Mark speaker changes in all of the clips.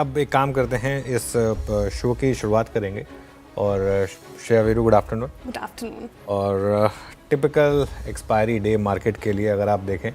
Speaker 1: अब एक काम करते हैं, इस शो की शुरुआत करेंगे और Shreya Veeru, good afternoon.
Speaker 2: Good afternoon.
Speaker 1: और टिपिकल एक्सपायरी डे मार्केट के लिए अगर आप देखें,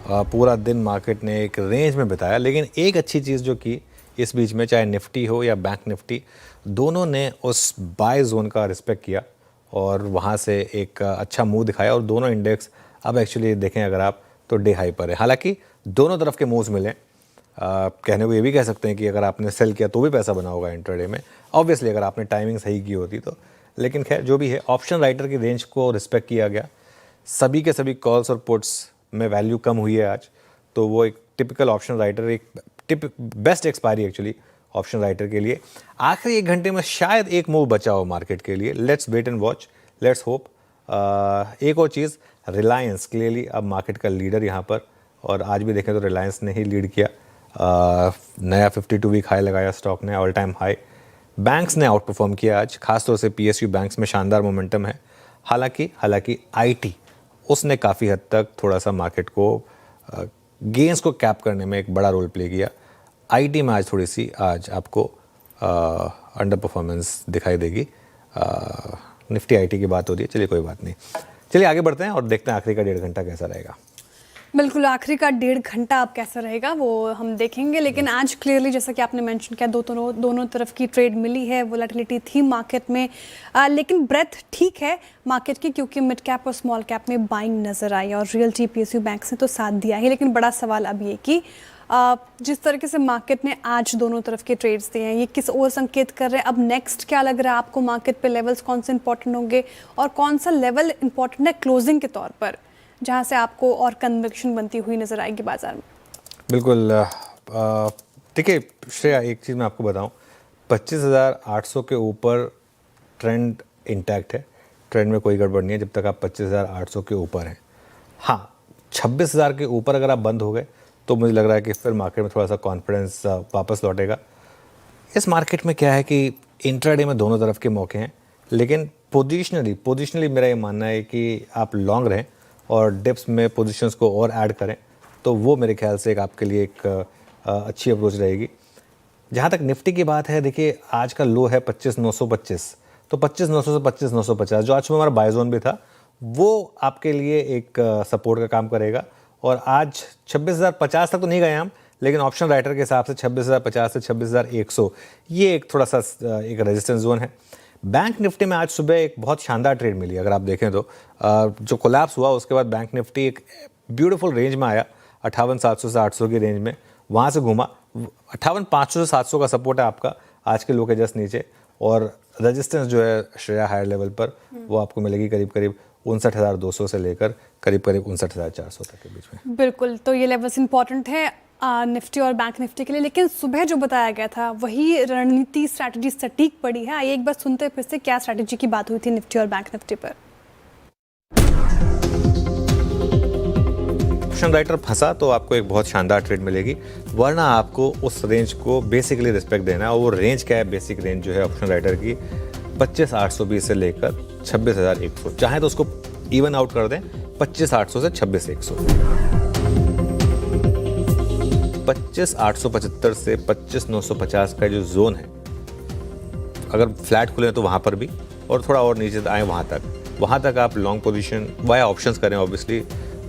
Speaker 1: पूरा दिन मार्केट ने एक रेंज में बिताया, लेकिन एक अच्छी चीज़ जो की इस बीच में, चाहे निफ्टी हो या बैंक निफ्टी, दोनों ने उस बाय जोन का रिस्पेक्ट किया और वहाँ से एक अच्छा मूव दिखाया और दोनों इंडेक्स अब एक्चुअली देखें अगर आप तो डे हाई पर है। हालांकि दोनों तरफ के मूव्स मिले। कहने को ये भी कह सकते हैं कि अगर आपने सेल किया तो भी पैसा बना होगा इंट्राडे में, ऑब्वियसली अगर आपने टाइमिंग सही की होती तो। लेकिन खैर जो भी है, ऑप्शन राइटर की रेंज को रिस्पेक्ट किया गया। सभी के सभी कॉल्स और पुट्स में वैल्यू कम हुई है आज, तो वो एक टिपिकल ऑप्शन राइटर, एक best expiry actually option writer के लिए। आखिरी एक घंटे में शायद एक मूव बचा हो मार्केट के लिए। Let's wait and watch, let's hope. एक और चीज़, रिलायंस क्लियरली अब मार्केट का लीडर यहाँ पर, और आज भी देखें तो रिलायंस ने ही लीड किया। नया 52 वीक हाई लगाया स्टॉक ने, ऑल टाइम हाई। बैंक्स ने आउट परफॉर्म किया आज, खासतौर से पीएसयू बैंक्स में शानदार मोमेंटम है। हालांकि आईटी, उसने काफ़ी हद तक थोड़ा सा मार्केट को गेंस को कैप करने में एक बड़ा रोल प्ले किया। आईटी में आज थोड़ी सी आपको अंडर परफॉर्मेंस दिखाई देगी। निफ्टी आईटी की बात हो रही है, चलिए कोई बात नहीं। चलिए आगे बढ़ते हैं और देखते हैं आखिरी का 1.5 घंटा कैसा रहेगा।
Speaker 2: बिल्कुल, आखिरी का 1.5 घंटा अब कैसा रहेगा वो हम देखेंगे। लेकिन आज क्लियरली जैसा कि आपने मेंशन किया, दोनों तरफ की ट्रेड मिली है, वोलेटिलिटी थी मार्केट में, लेकिन ब्रेथ ठीक है मार्केट की, क्योंकि मिड कैप और स्मॉल कैप में बाइंग नजर आई और रियल्टी पीएसयू बैंक्स ने तो साथ दिया ही। लेकिन बड़ा सवाल अब ये कि जिस तरीके से मार्केट ने आज दोनों तरफ के ट्रेड्स दिए हैं, ये किस ओर संकेत कर रहे हैं? अब नेक्स्ट क्या लग रहा है आपको? मार्केट पे लेवल्स कौन से इंपॉर्टेंट होंगे और कौन सा लेवल इंपॉर्टेंट है क्लोजिंग के तौर पर, जहां से आपको और कन्विक्शन बनती हुई नजर आएगी बाजार में?
Speaker 1: बिल्कुल। देखिए श्रेया, एक चीज़ मैं आपको बताऊं, 25,800 के ऊपर ट्रेंड इंटैक्ट है। ट्रेंड में कोई गड़बड़ नहीं है जब तक आप 25,800 के ऊपर हैं। हाँ, 26,000 के ऊपर अगर आप बंद हो गए तो मुझे लग रहा है कि फिर मार्केट में थोड़ा सा कॉन्फिडेंस वापस लौटेगा। इस मार्केट में क्या है कि इंट्राडे में दोनों तरफ के मौके हैं, लेकिन पोजिशनली मेरा ये मानना है कि आप लॉन्ग रहें और डिप्स में पोजीशंस को और ऐड करें, तो वो मेरे ख्याल से एक आपके लिए एक अच्छी अप्रोच रहेगी। जहाँ तक निफ्टी की बात है, देखिए आज का लो है 25,925, तो 25,900 से 25,950 जो आज सुबह हमारा बाय जोन भी था, वो आपके लिए एक सपोर्ट का काम करेगा। और आज 26,050 तक तो नहीं गए हम, लेकिन ऑप्शन राइटर के हिसाब से 26,050 से 26,100 ये एक थोड़ा सा एक रेजिस्टेंस जोन है। बैंक निफ्टी में आज सुबह एक बहुत शानदार ट्रेड मिली, अगर आप देखें तो जो कोलैप्स हुआ उसके बाद बैंक निफ्टी एक ब्यूटीफुल रेंज में आया, 58,700 से 800 की रेंज में, वहाँ से घूमा। 58,500 से 700 का सपोर्ट है आपका आज के लो के जस्ट नीचे, और रेजिस्टेंस जो है श्रेया हायर लेवल पर वो आपको मिलेगी करीब 59,200 से लेकर करीब 59,400 तक के बीच में।
Speaker 2: बिल्कुल, तो ये लेवल्स इंपॉर्टेंट है निफ्टी और बैंक निफ्टी के लिए। लेकिन सुबह जो बताया गया था वही रणनीति, स्ट्रैटेजी सटीक पड़ी है। आइए एक बार सुनते फिर से क्या स्ट्रैटेजी की बात हुई थी निफ्टी और बैंक निफ्टी पर।
Speaker 1: ऑप्शन राइटर फंसा तो आपको एक बहुत शानदार ट्रेड मिलेगी, वरना आपको उस रेंज को बेसिकली रिस्पेक्ट देना है। और वो रेंज क्या है? बेसिक रेंज जो है ऑप्शन राइटर की 25,820 से लेकर 26,100, चाहे तो उसको इवन आउट कर दें 25,800 से 26,100। 25,875 से 25,950 का जो जोन है, अगर फ्लैट खुले तो वहाँ पर भी, और थोड़ा और नीचे आए वहाँ तक आप लॉन्ग पोजीशन वाया ऑप्शंस करें, ऑब्वियसली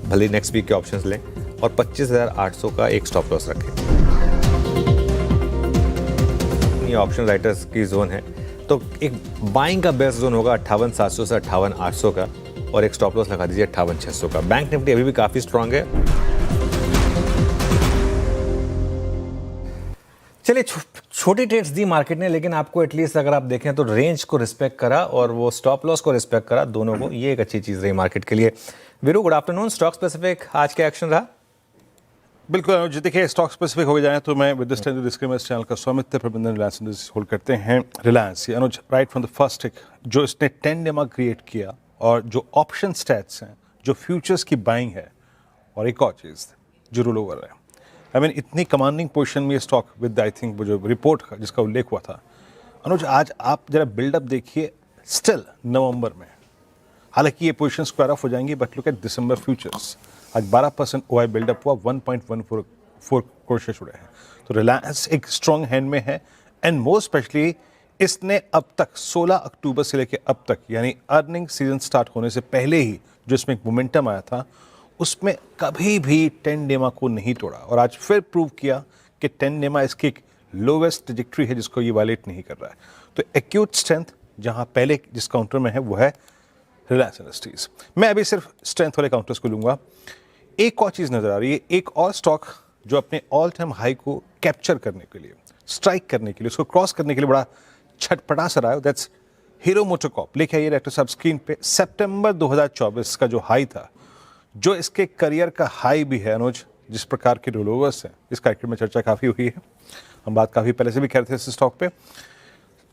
Speaker 1: भले नेक्स्ट वीक के ऑप्शंस लें, और 25,800 का एक स्टॉप लॉस रखें। ये ऑप्शन राइटर्स की जोन है, तो एक बाइंग का बेस्ट जोन होगा 58,700 से 58,800 का, और एक स्टॉप लॉस लगा दीजिए 58,600 का। बैंक निफ्टी अभी भी काफ़ी स्ट्रांग है। चलिए, छोटी ट्रेड्स दी मार्केट ने, लेकिन आपको एटलीस्ट अगर आप देखें तो रेंज को रिस्पेक्ट करा और वो स्टॉप लॉस को रिस्पेक्ट करा, दोनों को। ये एक अच्छी चीज़ रही मार्केट के लिए। Veeru, good afternoon. Stock specific आज क्या एक्शन रहा?
Speaker 3: बिल्कुल अनुज, देखिए स्टॉक स्पेसिफिक हो जाए तो मैं with this time disclaimer channel का स्वामित्व प्रबंधन रिलायंस होल्ड करते हैं। रिलायंस ये अनुज राइट फ्रॉम द फर्स्ट टिक जो इसने टेंडेमा क्रिएट किया, और जो ऑप्शन स्टैट्स हैं, जो फ्यूचर्स की बाइंग है, और एक और चीज़ जो रोल ओवर है, आई मीन इतनी कमांडिंग पोजीशन में ये स्टॉक विद आई थिंक वो जो रिपोर्ट का जिसका उल्लेख हुआ था अनुज, आज आप जरा बिल्डअप देखिए स्टिल नवंबर में, हालांकि ये पोजीशन स्क्वायर ऑफ हो जाएंगी, but look at December futures, आज 12% ओआई बिल्डअप हुआ, 1.14 4 करोड़ शेयर जुड़े हैं। तो रिलायंस एक स्ट्रॉन्ग हैंड में है एंड मोर स्पेशली इसने अब तक 16 अक्टूबर से लेकर अब तक यानी अर्निंग सीजन स्टार्ट होने से पहले ही जो इसमें एक मोमेंटम आया था उसमें कभी भी 10 डेमा को नहीं तोड़ा और आज फिर प्रूव किया कि 10 डेमा इसकी एक लोवेस्ट ट्रजेक्टरी है जिसको ये वायलेट नहीं कर रहा है। तो एक्यूट स्ट्रेंथ जहां पहले जिस काउंटर में है वो है रिलायंस इंडस्ट्रीज। मैं अभी सिर्फ स्ट्रेंथ वाले काउंटर्स को लूंगा। एक और चीज़ नज़र आ रही है, एक और स्टॉक जो अपने ऑल टाइम हाई को कैप्चर करने के लिए, स्ट्राइक करने के लिए, उसको क्रॉस करने के लिए बड़ा छटपटा सा रहा है, दैट्स हीरो मोटोकॉर्प। लिखा है ये डायरेक्टर साहब स्क्रीन पे, सितंबर 2024 का जो हाई था, जो इसके करियर का हाई भी है अनुज, जिस प्रकार के रोलोवर्स हैं, इस कार्यक्रम में चर्चा काफ़ी हुई है, हम बात काफ़ी पहले से भी कर रहे थे इस स्टॉक पे।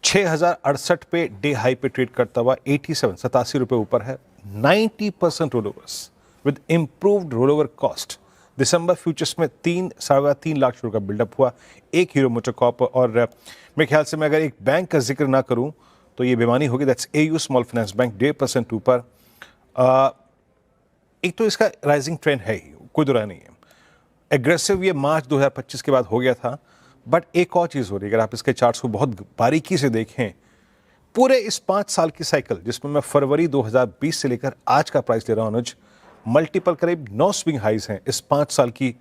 Speaker 3: 6068 पे डे हाई पे ट्रेड करता हुआ 87 रुपये ऊपर है। 90% rollovers with improved rollover cost. दिसंबर फ्यूचर्स में 3-3.25 लाख शेयर का बिल्डअप हुआ, एक हीरो मोटोकॉर्प। और मेरे ख्याल से मैं अगर एक बैंक का जिक्र ना करूं तो ये बेमानी होगी, that's AU small finance bank 1.5% ऊपर। एक तो इसका राइजिंग ट्रेंड है ही, कोई दो राय नहीं है। एग्रेसिव ये मार्च 2025 के बाद हो गया था, बट एक और चीज़ हो रही है, अगर आप इसके चार्ट्स को बहुत बारीकी से देखें, पूरे इस 5 साल की साइकिल जिसमें मैं फरवरी 2020 से लेकर आज का प्राइस ले रहा हूं अनुज, मल्टीपल करीब 9 स्विंग हाइज हैं इस 5 साल की।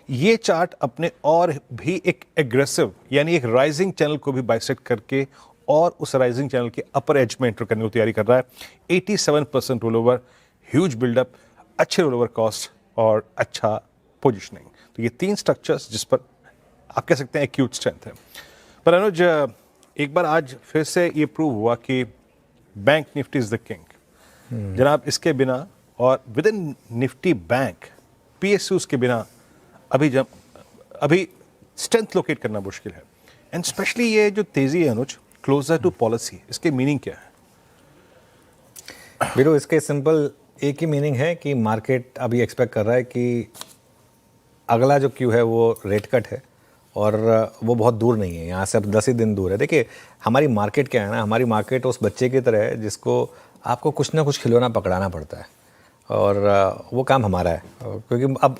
Speaker 3: ये चार्ट अपने और भी एक एग्रेसिव यानी एक राइजिंग चैनल को भी बाइसेक्ट करके और उस राइजिंग चैनल के अपर एज में एंटर करने की तैयारी कर रहा है। 87% रोलोवर, ह्यूज बिल्डअप, अच्छे रोलोवर कॉस्ट और अच्छा पोजिशनिंग। तो ये 3 स्ट्रक्चर्स जिस पर आप कह सकते हैं एक्यूट स्ट्रेंथ है। पर अनुज, एक बार आज फिर से ये प्रूव हुआ कि bank Nifty is the king जनाब। इसके बिना और with in Nifty bank PSUs के बिना अभी स्ट्रेंथ लोकेट करना मुश्किल है। एंड स्पेशली ये जो तेजी है अनुज, क्लोजर टू पॉलिसी, इसके मीनिंग क्या है?
Speaker 1: वीरो, इसके सिंपल एक ही मीनिंग है कि मार्केट अभी एक्सपेक्ट कर रहा है कि अगला जो क्यू है वो रेट कट है और वो बहुत दूर नहीं है, यहाँ से अब 10 ही दिन दूर है। देखिए हमारी मार्केट क्या है ना, हमारी मार्केट उस बच्चे की तरह है जिसको आपको कुछ ना कुछ खिलौना पकड़ाना पड़ता है और वो काम हमारा है, क्योंकि अब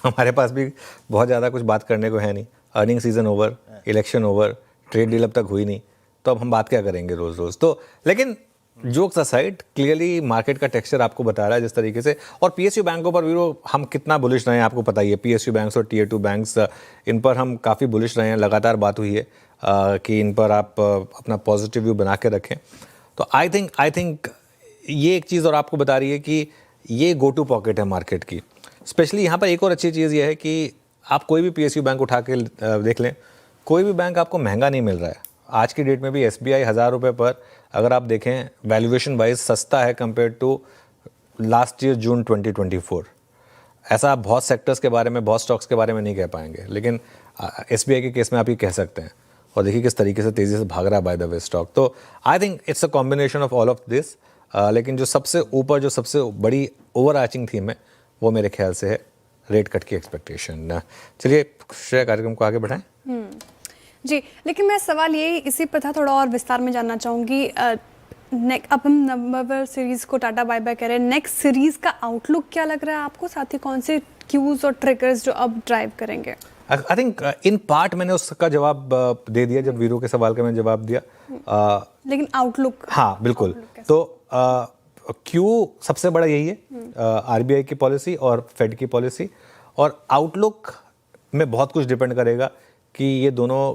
Speaker 1: हमारे पास भी बहुत ज़्यादा कुछ बात करने को है नहीं। Earning season over, election over, trade deal अब तक हुई नहीं, तो अब हम बात क्या करेंगे रोज़ रोज़। तो लेकिन जोक्स असाइड, क्लियरली मार्केट का टेक्सचर आपको बता रहा है जिस तरीके से। और पीएसयू बैंकों पर वीरो हम कितना बुलिश रहे हैं आपको पता ही है। पीएसयू बैंक्स और टीयर 2 बैंक्स, इन पर हम काफ़ी बुलिश रहे हैं, लगातार बात हुई है कि इन पर आप अपना पॉजिटिव व्यू बना के रखें। तो आई थिंक ये एक चीज़ और आपको बता रही है कि ये गो टू पॉकेट है मार्केट की। स्पेशली यहाँ पर एक और अच्छी चीज़ ये है कि आप कोई भी पीएसयू बैंक उठा के देख लें, कोई भी बैंक आपको महंगा नहीं मिल रहा है। आज की डेट में भी एसबीआई 1000 रुपये पर अगर आप देखें वैल्यूएशन वाइज सस्ता है कंपेयर टू लास्ट ईयर जून 2024। ऐसा आप बहुत सेक्टर्स के बारे में, बहुत स्टॉक्स के बारे में नहीं कह पाएंगे, लेकिन एसबीआई के केस में आप ये कह सकते हैं। और देखिए किस तरीके से तेज़ी से भाग रहा है बाय द वे स्टॉक। तो I think it's a combination of all of this. लेकिन जो सबसे ऊपर, जो सबसे बड़ी ओवर आर्चिंग थीम है वो मेरे ख्याल से है रेट कट की एक्सपेक्टेशन। चलिए श्रेय, कार्यक्रम को आगे बढ़ाएं।
Speaker 2: जी, लेकिन मैं सवाल ये इसी पर था, थोड़ा और विस्तार में जानना चाहूँगी। अब हम नवंबर सीरीज को टाटा बाय बाय कह रहे हैं, नेक्स्ट सीरीज का आउटलुक क्या लग रहा है आपको, साथ ही कौन से क्यूज और ट्रिगर्स जो अब ड्राइव करेंगे?
Speaker 1: आई थिंक इन पार्ट मैंने उसका जवाब दे दिया जब वीरो के सवाल का मैंने जवाब दिया।
Speaker 2: लेकिन आउटलुक,
Speaker 1: हाँ बिल्कुल। तो क्यू सबसे बड़ा यही है, आरबीआई की पॉलिसी और फेड की पॉलिसी। और आउटलुक में बहुत कुछ डिपेंड करेगा कि ये दोनों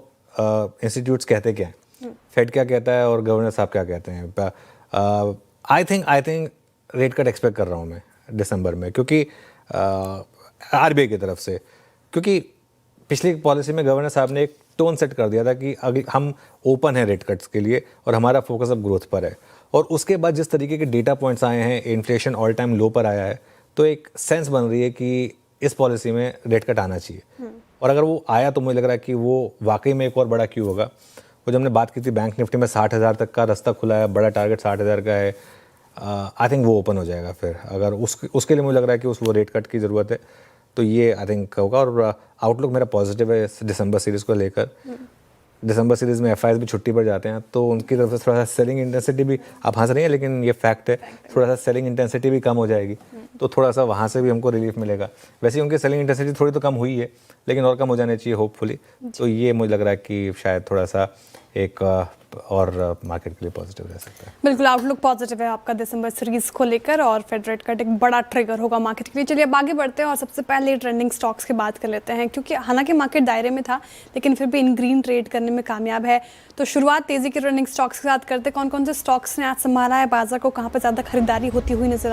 Speaker 1: इंस्टीट्यूट्स कहते क्या हैं, फेड क्या कहता है और गवर्नर साहब क्या कहते हैं। I think rate cut expect कर रहा हूँ मैं दिसंबर में, क्योंकि आरबीआई की तरफ से, क्योंकि पिछली पॉलिसी में गवर्नर साहब ने एक टोन सेट कर दिया था कि अगर हम ओपन हैं रेट कट्स के लिए और हमारा फोकस अब ग्रोथ पर है। और उसके बाद जिस तरीके के डेटा पॉइंट्स आए हैं, इन्फ्लेशन ऑल टाइम लो पर आया है, तो एक सेंस बन रही है कि इस पॉलिसी में रेट कट आना चाहिए। और अगर वो आया तो मुझे लग रहा है कि वो वाकई में एक और बड़ा क्यू होगा। वो जब हमने बात की थी बैंक निफ्टी में 60,000 तक का रास्ता खुला है, बड़ा टारगेट 60,000 का है। आई थिंक वो ओपन हो जाएगा फिर, अगर उसके लिए मुझे लग रहा है कि वो रेट कट की ज़रूरत है, तो ये आई थिंक होगा। और आउटलुक मेरा पॉजिटिव है इस दिसंबर सीरीज़ को लेकर। दिसंबर सीरीज़ में एफआईज भी छुट्टी पर जाते हैं, तो उनकी तरफ से थोड़ा सा सेलिंग इंटेंसिटी भी, आप हंस रही हैं लेकिन ये फैक्ट है, थोड़ा सा सेलिंग इंटेंसिटी भी कम हो जाएगी, तो थोड़ा सा वहाँ से भी हमको रिलीफ मिलेगा। वैसे ही उनकी सेलिंग इंटेंसिटी थोड़ी तो कम हुई है, लेकिन और कम हो जानी चाहिए होपफुली। तो ये मुझे लग रहा है कि शायद थोड़ा सा एक और मार्केट के लिए पॉजिटिव रह सकता है।
Speaker 2: बिल्कुल आउटलुक पॉजिटिव है आपका दिसंबर सीरीज को लेकर, और फेड रेट कट एक बड़ा ट्रिगर होगा मार्केट के लिए। चलिए अब आगे बढ़ते हैं और सबसे पहले ट्रेंडिंग स्टॉक्स की बात कर लेते हैं, क्योंकि हालांकि मार्केट दायरे में था लेकिन फिर भी इन ग्रीन ट्रेड करने में कामयाब है। तो शुरुआत तेजी के ट्रेंडिंग स्टॉक्स के साथ करते हैं। कौन कौन से स्टॉक्स ने आज संभाला है बाजार को, कहाँ पर ज़्यादा खरीदारी होती हुई नजर